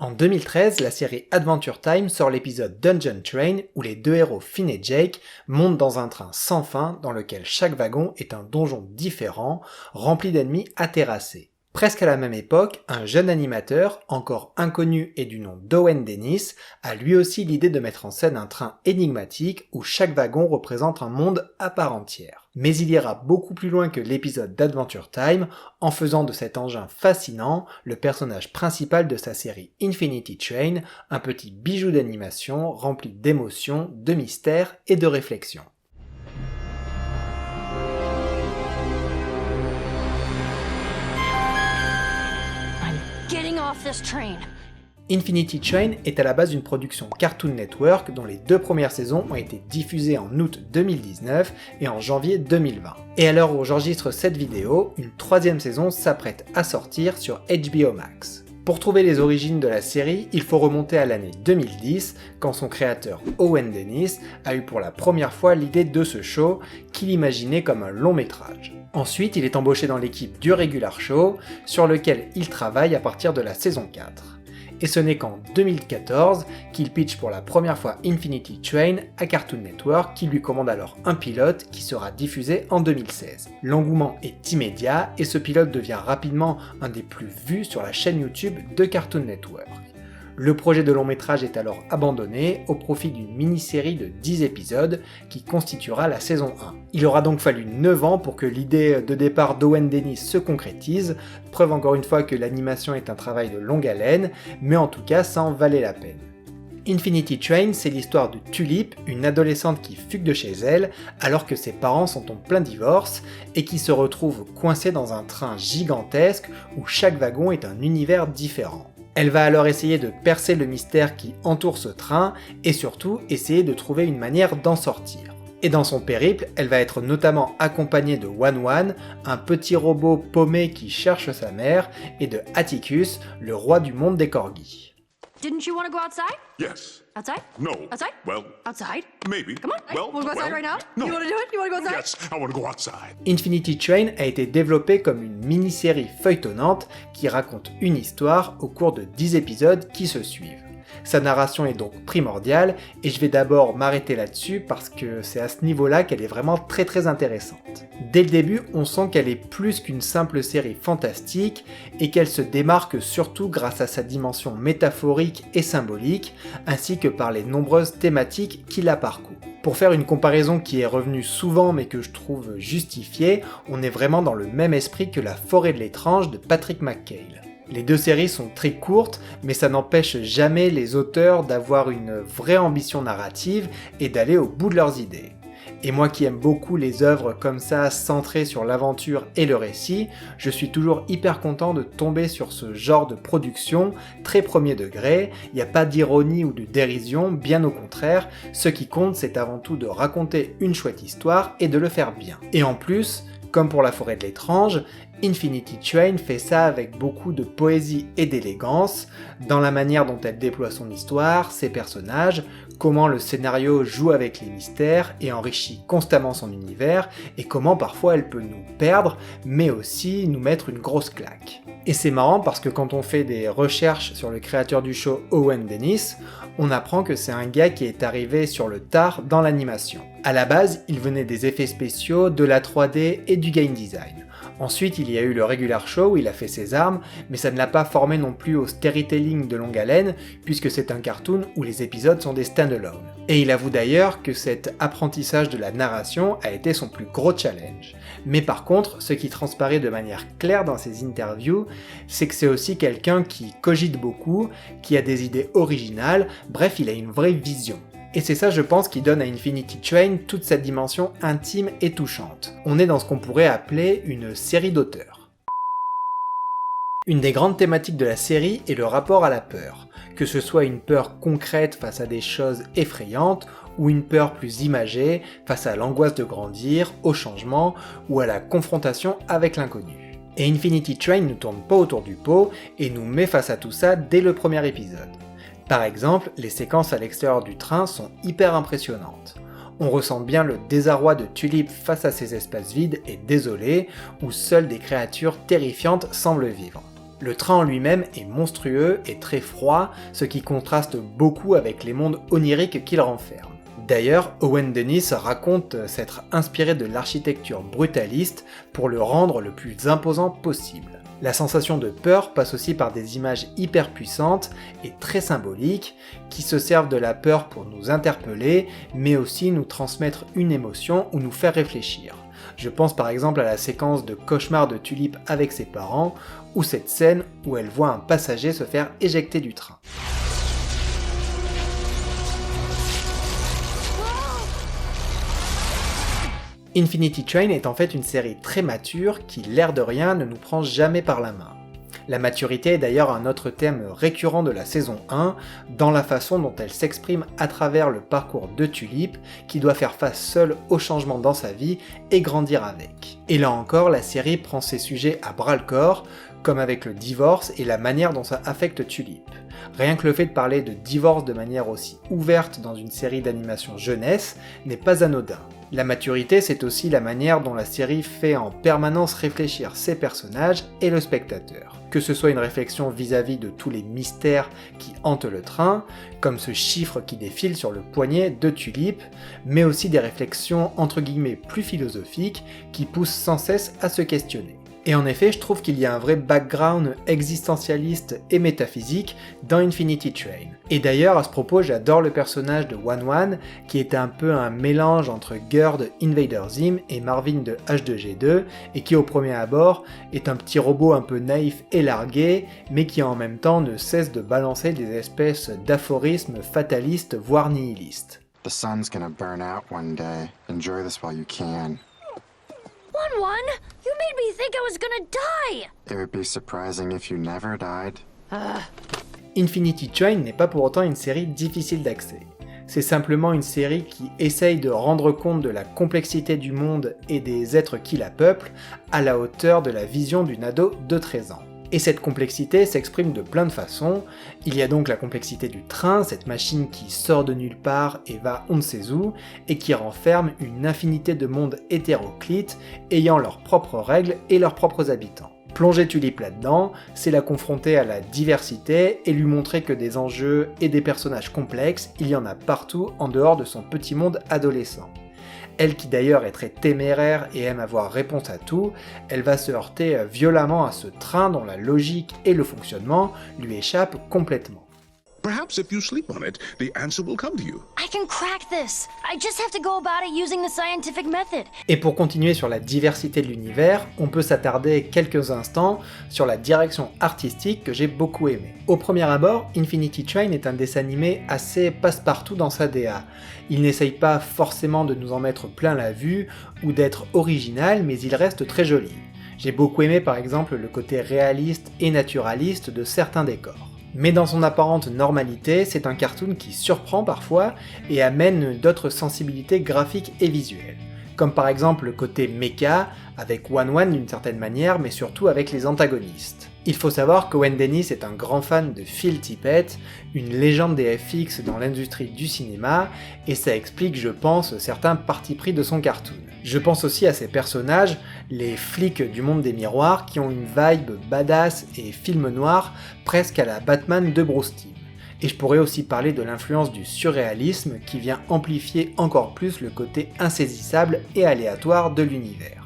En 2013, la série Adventure Time sort l'épisode Dungeon Train où les deux héros Finn et Jake montent dans un train sans fin dans lequel chaque wagon est un donjon différent, rempli d'ennemis à terrasser. Presque à la même époque, un jeune animateur, encore inconnu et du nom d'Owen Dennis, a lui aussi l'idée de mettre en scène un train énigmatique où chaque wagon représente un monde à part entière. Mais il ira beaucoup plus loin que l'épisode d'Adventure Time en faisant de cet engin fascinant le personnage principal de sa série Infinity Train, un petit bijou d'animation rempli d'émotions, de mystères et de réflexions. Infinity Train est à la base une production Cartoon Network dont les 2 premières saisons ont été diffusées en août 2019 et en janvier 2020. Et à l'heure où j'enregistre cette vidéo, une 3e saison s'apprête à sortir sur HBO Max. Pour trouver les origines de la série, il faut remonter à l'année 2010, quand son créateur Owen Dennis a eu pour la première fois l'idée de ce show, qu'il imaginait comme un long métrage. Ensuite, il est embauché dans l'équipe du Regular Show, sur lequel il travaille à partir de la saison 4. Et ce n'est qu'en 2014 qu'il pitch pour la première fois Infinity Train à Cartoon Network, qui lui commande alors un pilote qui sera diffusé en 2016. L'engouement est immédiat et ce pilote devient rapidement un des plus vus sur la chaîne YouTube de Cartoon Network. Le projet de long métrage est alors abandonné au profit d'une mini-série de 10 épisodes qui constituera la saison 1. Il aura donc fallu 9 ans pour que l'idée de départ d'Owen Dennis se concrétise, preuve encore une fois que l'animation est un travail de longue haleine, mais en tout cas ça en valait la peine. Infinity Train, c'est l'histoire de Tulip, une adolescente qui fugue de chez elle alors que ses parents sont en plein divorce et qui se retrouve coincée dans un train gigantesque où chaque wagon est un univers différent. Elle va alors essayer de percer le mystère qui entoure ce train et surtout essayer de trouver une manière d'en sortir. Et dans son périple, elle va être notamment accompagnée de Wan-Wan, un petit robot paumé qui cherche sa mère, et de Atticus, le roi du monde des corgis. Didn't you want to go outside? Yes. Outside? No. Outside? Well, Outside? maybe. Come on. Well, Want to go outside right now? No. You want to do it? You want to go outside? Yes, I want to go outside. Infinity Train a été développé comme une mini-série feuilletonnante qui raconte une histoire au cours de 10 épisodes qui se suivent. Sa narration est donc primordiale et je vais d'abord m'arrêter là-dessus parce que c'est à ce niveau-là qu'elle est vraiment très intéressante. Dès le début, on sent qu'elle est plus qu'une simple série fantastique et qu'elle se démarque surtout grâce à sa dimension métaphorique et symbolique, ainsi que par les nombreuses thématiques qui la parcourent. Pour faire une comparaison qui est revenue souvent mais que je trouve justifiée, on est vraiment dans le même esprit que La Forêt de l'étrange de Patrick McCall. Les 2 séries sont très courtes, mais ça n'empêche jamais les auteurs d'avoir une vraie ambition narrative et d'aller au bout de leurs idées. Et moi qui aime beaucoup les œuvres comme ça, centrées sur l'aventure et le récit, je suis toujours hyper content de tomber sur ce genre de production, très premier degré, il n'y a pas d'ironie ou de dérision, bien au contraire, ce qui compte c'est avant tout de raconter une chouette histoire et de le faire bien. Et en plus, comme pour La Forêt de l'étrange, Infinity Train fait ça avec beaucoup de poésie et d'élégance, dans la manière dont elle déploie son histoire, ses personnages, comment le scénario joue avec les mystères et enrichit constamment son univers, et comment parfois elle peut nous perdre, mais aussi nous mettre une grosse claque. Et c'est marrant parce que quand on fait des recherches sur le créateur du show Owen Dennis, on apprend que c'est un gars qui est arrivé sur le tard dans l'animation. À la base, il venait des effets spéciaux, de la 3D et du game design. Ensuite, il y a eu le Regular Show où il a fait ses armes, mais ça ne l'a pas formé non plus au storytelling de longue haleine, puisque c'est un cartoon où les épisodes sont des stand-alone. Et il avoue d'ailleurs que cet apprentissage de la narration a été son plus gros challenge. Mais par contre, ce qui transparaît de manière claire dans ses interviews, c'est que c'est aussi quelqu'un qui cogite beaucoup, qui a des idées originales, bref, il a une vraie vision. Et c'est ça, je pense, qui donne à Infinity Train toute cette dimension intime et touchante. On est dans ce qu'on pourrait appeler une série d'auteurs. Une des grandes thématiques de la série est le rapport à la peur, que ce soit une peur concrète face à des choses effrayantes, ou une peur plus imagée face à l'angoisse de grandir, au changement, ou à la confrontation avec l'inconnu. Et Infinity Train ne tourne pas autour du pot, et nous met face à tout ça dès le premier épisode. Par exemple, les séquences à l'extérieur du train sont hyper impressionnantes. On ressent bien le désarroi de Tulip face à ces espaces vides et désolés, où seules des créatures terrifiantes semblent vivre. Le train en lui-même est monstrueux et très froid, ce qui contraste beaucoup avec les mondes oniriques qu'il renferme. D'ailleurs, Owen Dennis raconte s'être inspiré de l'architecture brutaliste pour le rendre le plus imposant possible. La sensation de peur passe aussi par des images hyper puissantes et très symboliques qui se servent de la peur pour nous interpeller, mais aussi nous transmettre une émotion ou nous faire réfléchir. Je pense par exemple à la séquence de cauchemar de Tulip avec ses parents, ou cette scène où elle voit un passager se faire éjecter du train. Infinity Train est en fait une série très mature qui, l'air de rien, ne nous prend jamais par la main. La maturité est d'ailleurs un autre thème récurrent de la saison 1, dans la façon dont elle s'exprime à travers le parcours de Tulip, qui doit faire face seule aux changements dans sa vie et grandir avec. Et là encore, la série prend ses sujets à bras-le-corps, comme avec le divorce et la manière dont ça affecte Tulip. Rien que le fait de parler de divorce de manière aussi ouverte dans une série d'animation jeunesse n'est pas anodin. La maturité, c'est aussi la manière dont la série fait en permanence réfléchir ses personnages et le spectateur. Que ce soit une réflexion vis-à-vis de tous les mystères qui hantent le train, comme ce chiffre qui défile sur le poignet de Tulip, mais aussi des réflexions entre guillemets plus philosophiques qui poussent sans cesse à se questionner. Et en effet, je trouve qu'il y a un vrai background existentialiste et métaphysique dans Infinity Train. Et d'ailleurs, à ce propos, j'adore le personnage de Wan-Wan, qui est un peu un mélange entre Gerd de Invader Zim et Marvin de H2G2, et qui au premier abord est un petit robot un peu naïf et largué, mais qui en même temps ne cesse de balancer des espèces d'aphorismes fatalistes voire nihilistes. The sun's gonna burn out one day. Enjoy this while you can. One, you made me think I was gonna die! It would be surprising if you never died. Infinity Train n'est pas pour autant une série difficile d'accès. C'est simplement une série qui essaye de rendre compte de la complexité du monde et des êtres qui la peuplent à la hauteur de la vision d'une ado de 13 ans. Et cette complexité s'exprime de plein de façons. Il y a donc la complexité du train, cette machine qui sort de nulle part et va on ne sait où, et qui renferme une infinité de mondes hétéroclites ayant leurs propres règles et leurs propres habitants. Plonger Tulip là-dedans, c'est la confronter à la diversité et lui montrer que des enjeux et des personnages complexes, il y en a partout en dehors de son petit monde adolescent. Elle qui d'ailleurs est très téméraire et aime avoir réponse à tout, elle va se heurter violemment à ce train dont la logique et le fonctionnement lui échappent complètement. Perhaps if you sleep on it, the answer will come to you. I can crack this! I just have to go about it using the scientific method. Et pour continuer sur la diversité de l'univers, on peut s'attarder quelques instants sur la direction artistique que j'ai beaucoup aimée. Au premier abord, Infinity Train est un dessin animé assez passe-partout dans sa DA. Il n'essaye pas forcément de nous en mettre plein la vue ou d'être original, mais il reste très joli. J'ai beaucoup aimé par exemple le côté réaliste et naturaliste de certains décors. Mais dans son apparente normalité, c'est un cartoon qui surprend parfois et amène d'autres sensibilités graphiques et visuelles. Comme par exemple le côté mecha, avec Wan-Wan d'une certaine manière, mais surtout avec les antagonistes. Il faut savoir qu'Owen Dennis est un grand fan de Phil Tippett, une légende des FX dans l'industrie du cinéma, et ça explique, je pense, certains partis pris de son cartoon. Je pense aussi à ces personnages, les flics du monde des miroirs, qui ont une vibe badass et film noir, presque à la Batman de Bruce Timm. Et je pourrais aussi parler de l'influence du surréalisme qui vient amplifier encore plus le côté insaisissable et aléatoire de l'univers.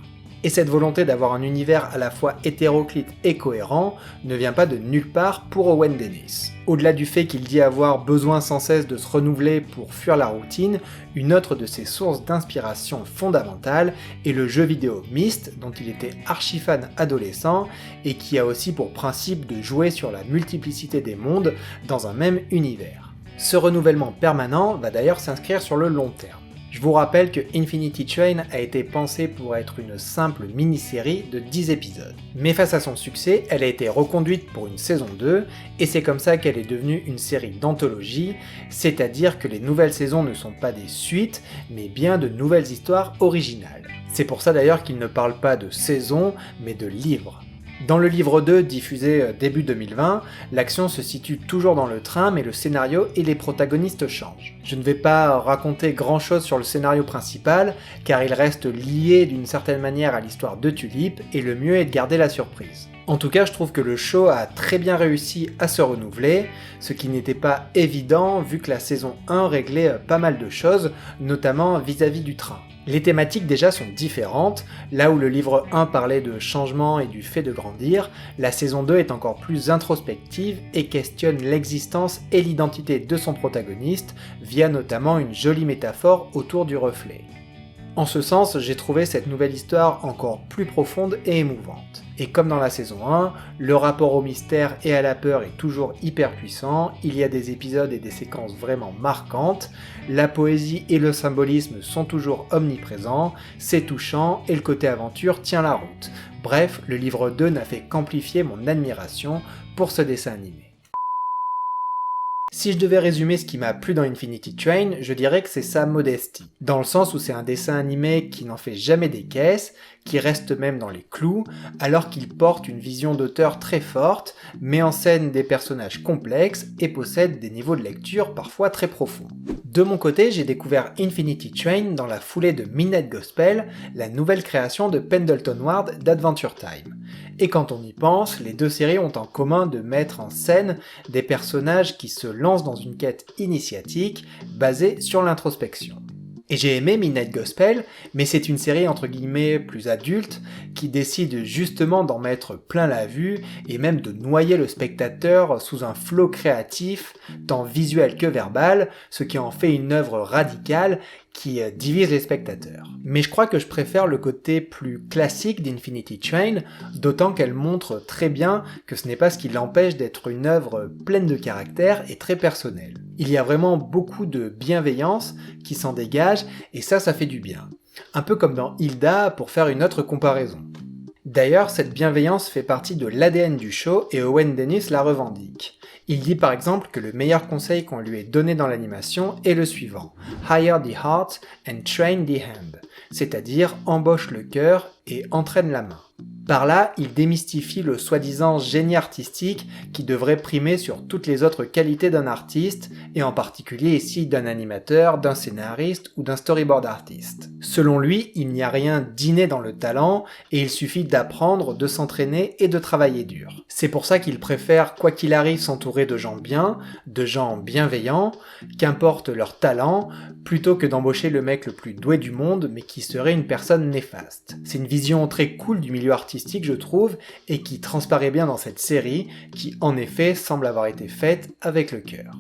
Et cette volonté d'avoir un univers à la fois hétéroclite et cohérent ne vient pas de nulle part pour Owen Dennis. Au-delà du fait qu'il dit avoir besoin sans cesse de se renouveler pour fuir la routine, une autre de ses sources d'inspiration fondamentale est le jeu vidéo Myst, dont il était archi-fan adolescent, et qui a aussi pour principe de jouer sur la multiplicité des mondes dans un même univers. Ce renouvellement permanent va d'ailleurs s'inscrire sur le long terme. Je vous rappelle que Infinity Train a été pensée pour être une simple mini-série de 10 épisodes. Mais face à son succès, elle a été reconduite pour une saison 2, et c'est comme ça qu'elle est devenue une série d'anthologie, c'est-à-dire que les nouvelles saisons ne sont pas des suites, mais bien de nouvelles histoires originales. C'est pour ça d'ailleurs qu'il ne parle pas de saison, mais de livres. Dans le livre 2, diffusé début 2020, l'action se situe toujours dans le train, mais le scénario et les protagonistes changent. Je ne vais pas raconter grand chose sur le scénario principal, car il reste lié d'une certaine manière à l'histoire de Tulip, et le mieux est de garder la surprise. En tout cas, je trouve que le show a très bien réussi à se renouveler, ce qui n'était pas évident vu que la saison 1 réglait pas mal de choses, notamment vis-à-vis du train. Les thématiques déjà sont différentes, là où le livre 1 parlait de changement et du fait de grandir, la saison 2 est encore plus introspective et questionne l'existence et l'identité de son protagoniste, via notamment une jolie métaphore autour du reflet. En ce sens, j'ai trouvé cette nouvelle histoire encore plus profonde et émouvante. Et comme dans la saison 1, le rapport au mystère et à la peur est toujours hyper puissant, il y a des épisodes et des séquences vraiment marquantes, la poésie et le symbolisme sont toujours omniprésents, c'est touchant et le côté aventure tient la route. Bref, le livre 2 n'a fait qu'amplifier mon admiration pour ce dessin animé. Si je devais résumer ce qui m'a plu dans Infinity Train, je dirais que c'est sa modestie. Dans le sens où c'est un dessin animé qui n'en fait jamais des caisses, qui reste même dans les clous, alors qu'il porte une vision d'auteur très forte, met en scène des personnages complexes et possède des niveaux de lecture parfois très profonds. De mon côté, j'ai découvert Infinity Train dans la foulée de Midnight Gospel, la nouvelle création de Pendleton Ward d'Adventure Time. Et quand on y pense, les deux séries ont en commun de mettre en scène des personnages qui se lancent dans une quête initiatique basée sur l'introspection. Et j'ai aimé Midnight Gospel, mais c'est une série entre guillemets plus adulte qui décide justement d'en mettre plein la vue et même de noyer le spectateur sous un flot créatif, tant visuel que verbal, ce qui en fait une œuvre radicale qui divise les spectateurs. Mais je crois que je préfère le côté plus classique d'Infinity Train, d'autant qu'elle montre très bien que ce n'est pas ce qui l'empêche d'être une œuvre pleine de caractère et très personnelle. Il y a vraiment beaucoup de bienveillance qui s'en dégage, et ça fait du bien. Un peu comme dans Hilda, pour faire une autre comparaison. D'ailleurs, cette bienveillance fait partie de l'ADN du show et Owen Dennis la revendique. Il dit par exemple que le meilleur conseil qu'on lui ait donné dans l'animation est le suivant: Hire the heart and train the hand, c'est-à-dire embauche le cœur et entraîne la main. Par là, il démystifie le soi-disant génie artistique qui devrait primer sur toutes les autres qualités d'un artiste, et en particulier ici d'un animateur, d'un scénariste ou d'un storyboard artiste. Selon lui, il n'y a rien d'inné dans le talent, et il suffit d'apprendre, de s'entraîner et de travailler dur. C'est pour ça qu'il préfère, quoi qu'il arrive, s'entourer de gens bien, de gens bienveillants, qu'importe leur talent, plutôt que d'embaucher le mec le plus doué du monde, mais qui serait une personne néfaste. C'est une vision très cool du milieu artistique, je trouve, et qui transparaît bien dans cette série, qui en effet semble avoir été faite avec le cœur.